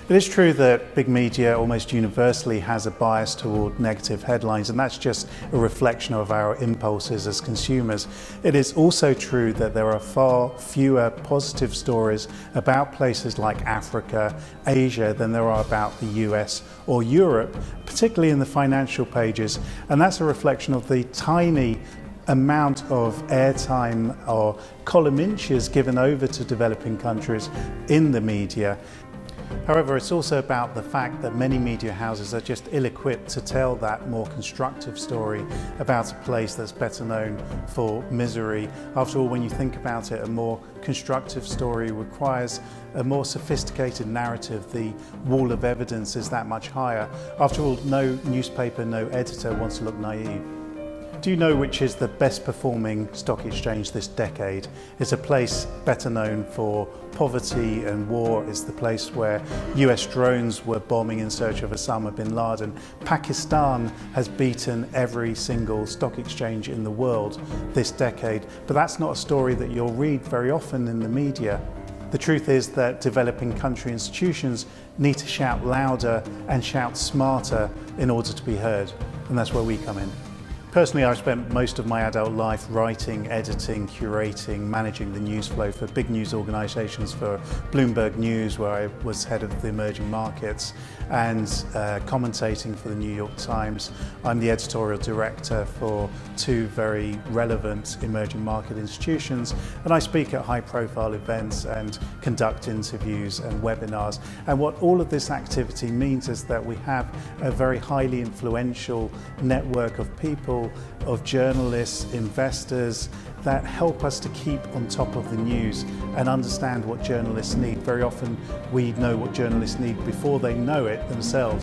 It is true that big media almost universally has a bias toward negative headlines, and that's just a reflection of our impulses as consumers. It is also true that there are far fewer positive stories about places like Africa, Asia, than there are about the US or Europe, particularly in the financial pages, and that's a reflection of the tiny amount of airtime or column inches given over to developing countries in the media. However, it's also about the fact that many media houses are just ill-equipped to tell that more constructive story about a place that's better known for misery. After all, when you think about it, a more constructive story requires a more sophisticated narrative. The wall of evidence is that much higher. After all, no newspaper, no editor wants to look naive. Do you know which is the best performing stock exchange this decade? It's a place better known for poverty and war. It's the place where US drones were bombing in search of Osama bin Laden. Pakistan has beaten every single stock exchange in the world this decade. But that's not a story that you'll read very often in the media. The truth is that developing country institutions need to shout louder and shout smarter in order to be heard. And that's where we come in. Personally, I've spent most of my adult life writing, editing, curating, managing the news flow for big news organisations, for Bloomberg News, where I was head of the emerging markets, and commentating for the New York Times. I'm the editorial director for two very relevant emerging market institutions, and I speak at high-profile events and conduct interviews and webinars. And what all of this activity means is that we have a very highly influential network of people, of journalists, investors, that help us to keep on top of the news and understand what journalists need. Very often we know what journalists need before they know it themselves.